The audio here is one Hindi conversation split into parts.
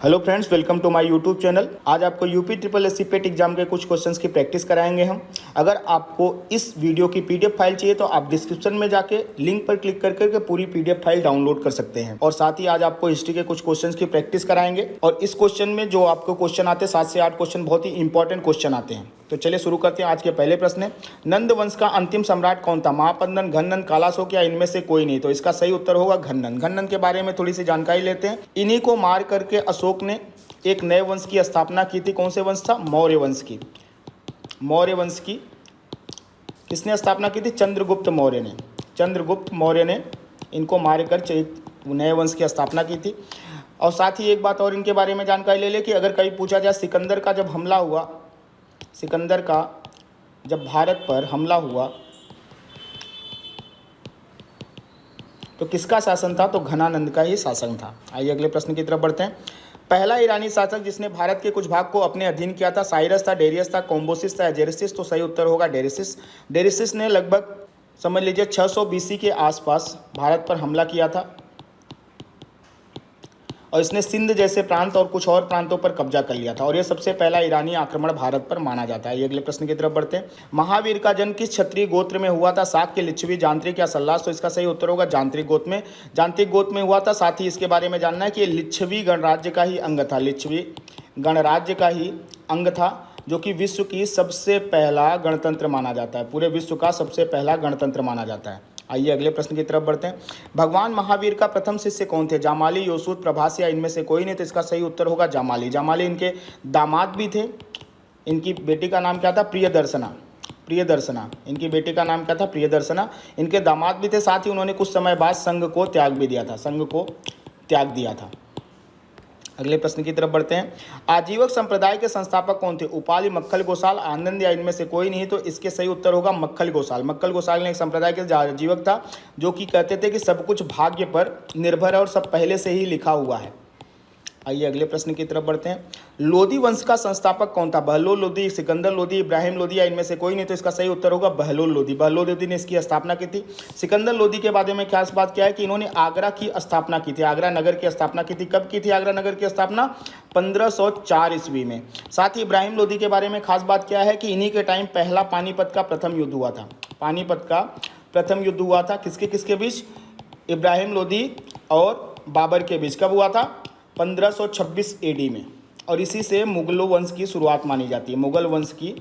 Hello friends, welcome to my YouTube channel. आज आपको UP triple S C PET exam के कुछ क्वेश्चंस की प्रैक्टिस कराएंगे हम। अगर आपको इस वीडियो की पीडीएफ फाइल चाहिए तो आप डिस्क्रिप्शन में जाके लिंक पर क्लिक करके पूरी पीडीएफ फाइल डाउनलोड कर सकते हैं। और साथ ही आज आपको हिस्ट्री के कुछ क्वेश्चंस की प्रैक्टिस कराएंगे। और इस क्वेश्चन में जो आपको क्वेश्चन आते हैं 7 से 8 क्वेश्चन बहुत ही इंपॉर्टेंट क्वेश्चन आते हैं। तो चलिए शुरू करते हैं। आज के पहले प्रश्न है, नंद वंश का अंतिम सम्राट कौन था? महापद्मन, घननंद, कालाशोक या इनमें से कोई नहीं? तो इसका सही उत्तर होगा घननंद। घननंद के बारे में थोड़ी सी जानकारी लेते हैं। इन्हीं को मार करके अशोक ने एक नए वंश की स्थापना की थी। कौन से वंश था? मौर्य वंश की। मौर्य वंश की किसने स्थापना की थी? चंद्रगुप्त मौर्य ने। चंद्रगुप्त मौर्य ने इनको मारकर नए वंश की स्थापना की थी। और साथ ही एक बात और इनके बारे में जानकारी ले ले कि अगर कभी पूछा जाए सिकंदर का जब हमला हुआ, सिकंदर का जब भारत पर हमला हुआ तो किसका शासन था? तो घनानंद का ही शासन था। आइए अगले प्रश्न की तरफ बढ़ते हैं। पहला ईरानी शासक जिसने भारत के कुछ भाग को अपने अधीन किया था, साइरस था, डेरियस था, कोम्बोसिस था या जेरेसिस? तो सही उत्तर होगा डेरिसिस। डेरिसिस ने लगभग समझ लीजिए 600 बीसी के आसपास भारत पर हमला किया था और इसने सिंध जैसे प्रांत और कुछ और प्रांतों पर कब्जा कर लिया था और यह सबसे पहला ईरानी आक्रमण भारत पर माना जाता है। ये अगले प्रश्न की तरफ बढ़ते हैं। महावीर का जन्म किस क्षत्रिय गोत्र में हुआ था? शाक के, लिच्छवी, जांत्रिक या सल्लास? तो इसका सही उत्तर होगा जांत्रिक गोत्र में। जांत्रिक गोत्र में हुआ था। साथ ही इसके बारे में जानना है कि ये लिच्छवी गणराज्य का ही अंग था। लिच्छवी गणराज्य का ही अंग था जो कि विश्व की सबसे पहला गणतंत्र माना जाता है। पूरे विश्व का सबसे पहला गणतंत्र माना जाता है। आइए अगले प्रश्न की तरफ बढ़ते हैं। भगवान महावीर का प्रथम शिष्य कौन थे? जामाली, योसूत, प्रभास या इनमें से कोई नहीं? तो इसका सही उत्तर होगा जामाली। जामाली इनके दामाद भी थे। इनकी बेटी का नाम क्या था? प्रियदर्शना। प्रियदर्शना इनकी बेटी का नाम क्या था? प्रियदर्शना। इनके दामाद भी थे। साथ ही उन्होंने कुछ समय बाद संघ को त्याग भी दिया था। संघ को त्याग दिया था। अगले प्रश्न की तरफ बढ़ते हैं। आजीवक संप्रदाय के संस्थापक कौन थे? उपाली, मक्खल गोसाल, आनंद या इनमें से कोई नहीं? तो इसके सही उत्तर होगा मक्खल गोसाल। मक्खल गोसाल ने एक संप्रदाय के आजीवक था जो कि कहते थे कि सब कुछ भाग्य पर निर्भर है और सब पहले से ही लिखा हुआ है। आइए अगले प्रश्न की तरफ बढ़ते हैं। लोदी वंश का संस्थापक कौन था? बहलोल लोदी, सिकंदर लोदी, इब्राहिम लोदी या इनमें से कोई नहीं? तो इसका सही उत्तर होगा बहलोल लोदी। बहलोल लोदी ने इसकी स्थापना की थी। सिकंदर लोदी के बारे में खास बात क्या है कि इन्होंने आगरा की स्थापना की थी। आगरा नगर की स्थापना की थी। कब की थी आगरा नगर की स्थापना? 1504 ईस्वी में। साथ ही इब्राहिम लोदी के बारे में खास बात क्या है कि इन्हीं के टाइम पहला पानीपत का प्रथम युद्ध हुआ था। पानीपत का प्रथम युद्ध हुआ था किसके किसके बीच? इब्राहिम लोदी और बाबर के बीच। कब हुआ था? 1526 एडी में। और इसी से मुगलों वंश की शुरुआत मानी जाती है। मुगल वंश की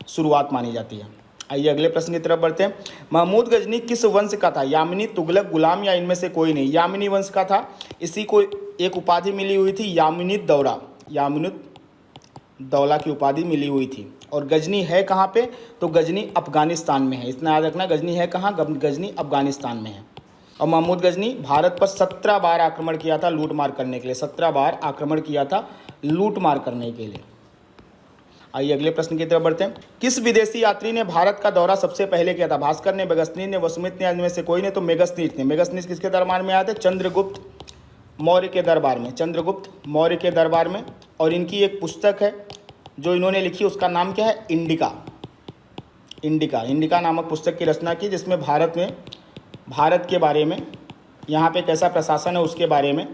शुरुआत मानी जाती है। आइए अगले प्रश्न की तरफ बढ़ते हैं। महमूद गजनी किस वंश का था? यामिनी, तुगलक, गुलाम या इनमें से कोई नहीं? यामिनी वंश का था। इसी को एक उपाधि मिली हुई थी यामिनी दौरा। यामिनी दौला की उपाधि मिली हुई थी। और गजनी है कहाँ पे? तो गजनी अफगानिस्तान में है। इतना याद रखना, गजनी है कहाँ? गजनी अफगानिस्तान में है। और महमूद गजनी भारत पर 17 बार आक्रमण किया था लूट मार करने के लिए। 17 बार आक्रमण किया था लूट मार करने के लिए। आइए अगले प्रश्न की तरफ बढ़ते हैं। किस विदेशी यात्री ने भारत का दौरा सबसे पहले किया था? भास्कर ने, मेगस्थनीज ने, वसुमित ने, इनमें से कोई ने? तो मेगस्थनीज ने। मेगस्थनीज किसके दरबार में आए थे? चंद्रगुप्त मौर्य के दरबार में। चंद्रगुप्त मौर्य के दरबार में। और इनकी एक पुस्तक है जो इन्होंने लिखी, उसका नाम क्या है? इंडिका। इंडिका। इंडिका नामक पुस्तक की रचना की जिसमें भारत के बारे में, यहाँ पे कैसा प्रशासन है उसके बारे में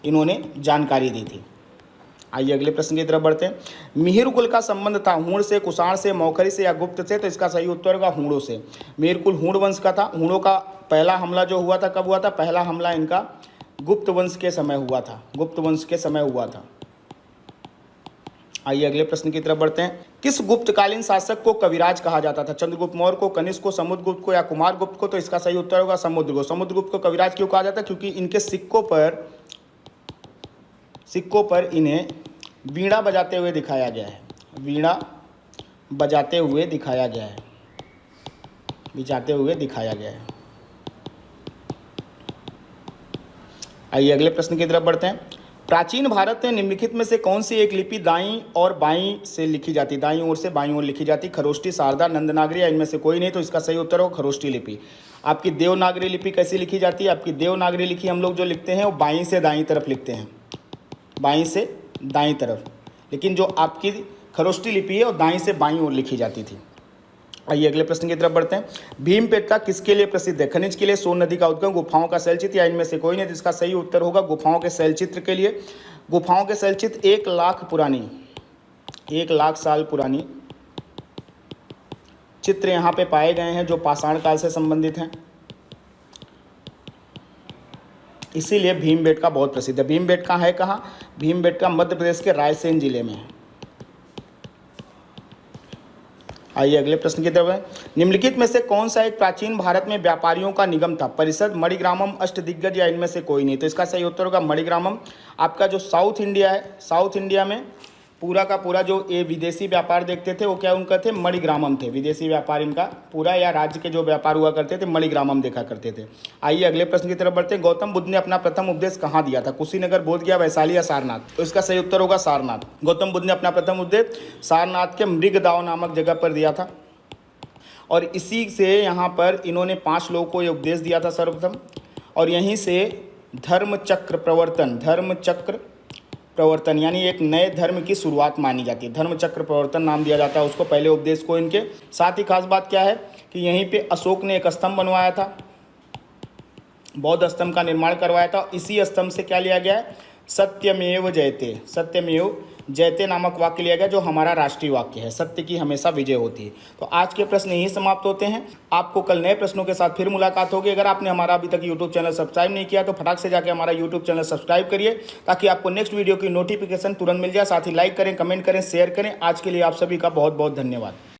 इन्होंने जानकारी दी थी। आइए अगले प्रश्न की तरफ बढ़ते हैं। मिहिर कुल का संबंध था हूण से, कुषाण से, मौखरी से या गुप्त से? तो इसका सही उत्तर होगा हूणों से। मिहिर कुल हूण वंश का था। हूणों का पहला हमला जो हुआ था, कब हुआ था? पहला हमला इनका गुप्त वंश के समय हुआ था। गुप्त वंश के समय हुआ था। आइए अगले प्रश्न की तरफ बढ़ते हैं। किस गुप्तकालीन शासक को कविराज कहा जाता था? चंद्रगुप्त मौर्य को, कनिष्क को, समुद्रगुप्त को या कुमारगुप्त को? तो इसका सही उत्तर होगा समुद्रगुप्त। समुद्रगुप्त को कविराज क्यों कहा जाता है? क्योंकि इनके सिक्कों पर इन्हें वीणा बजाते हुए दिखाया गया है। वीणा बजाते हुए दिखाया गया है। बजाते हुए दिखाया गया है। आइए अगले प्रश्न की तरफ बढ़ते हैं। प्राचीन भारत में निम्नलिखित में से कौन सी एक लिपि दाईं और बाईं से लिखी जाती? दाईं ओर से बाईं ओर लिखी जाती? खरोष्टी, शारदा, नंदनागरी या इनमें से कोई नहीं? तो इसका सही उत्तर हो खरोष्टी लिपि। आपकी देवनागरी लिपि कैसी लिखी जाती है? आपकी देवनागरी लिपि हम लोग जो लिखते हैं वो बाईं से दाईं तरफ लिखते हैं। बाईं से दाईं तरफ। लेकिन जो आपकी खरोष्टी लिपि है वो दाईं से बाईं ओर लिखी जाती थी। आइए अगले प्रश्न की तरफ बढ़ते हैं। भीमपेटका किसके लिए प्रसिद्ध है? खनिज के लिए, सोन नदी का उद्गम, गुफाओं का शैलचित्र या इनमें से कोई नहीं? जिसका सही उत्तर होगा गुफाओं के शैलचित्र के लिए। गुफाओं के संचित 1 लाख साल पुरानी चित्र यहाँ पे पाए गए हैं जो पाषाण काल से संबंधित हैं। इसीलिए भीमबेटका बहुत प्रसिद्ध है। भीमबेटका है कहाँ? भीमबेटका मध्य प्रदेश के रायसेन जिले में है। आइए अगले प्रश्न की तरफ है। निम्नलिखित में से कौन सा एक प्राचीन भारत में व्यापारियों का निगम था? परिषद, मणिग्रामम, अष्टदिग्गज या इनमें से कोई नहीं? तो इसका सही उत्तर होगा मणिग्रामम। आपका जो साउथ इंडिया है, साउथ इंडिया में पूरा का पूरा जो ये विदेशी व्यापार देखते थे वो क्या उनका थे? मणिग्रामम थे। विदेशी व्यापार इनका पूरा या राज्य के जो व्यापार हुआ करते थे मणिग्रामम देखा करते थे। आइए अगले प्रश्न की तरफ बढ़ते हैं। गौतम बुद्ध ने अपना प्रथम उपदेश कहाँ दिया था? कुशीनगर, बोधगया, वैशाली या सारनाथ? तो इसका सही उत्तर होगा सारनाथ। गौतम बुद्ध ने अपना प्रथम उपदेश सारनाथ के मृगदाव नामक जगह पर दिया था और इसी से यहाँ पर इन्होंने 5 लोगों को ये उपदेश दिया था सर्वप्रथम। और यहीं से धर्मचक्र प्रवर्तन यानी एक नए धर्म की शुरुआत मानी जाती है। धर्मचक्र प्रवर्तन नाम दिया जाता है उसको, पहले उपदेश को इनके। साथ ही खास बात क्या है कि यहीं पे अशोक ने एक स्तंभ बनवाया था, बौद्ध स्तंभ का निर्माण करवाया था। इसी स्तंभ से क्या लिया गया है? सत्यमेव जयते नामक वाक्य लिया गया जो हमारा राष्ट्रीय वाक्य है। सत्य की हमेशा विजय होती है। तो आज के प्रश्न यही समाप्त होते हैं। आपको कल नए प्रश्नों के साथ फिर मुलाकात होगी। अगर आपने हमारा अभी तक यूट्यूब चैनल सब्सक्राइब नहीं किया तो फटाक से जाकर हमारा यूट्यूब चैनल सब्सक्राइब करिए ताकि आपको नेक्स्ट वीडियो की नोटिफिकेशन तुरंत मिल जाए। साथ ही लाइक करें, कमेंट करें, शेयर करें। आज के लिए आप सभी का बहुत बहुत धन्यवाद।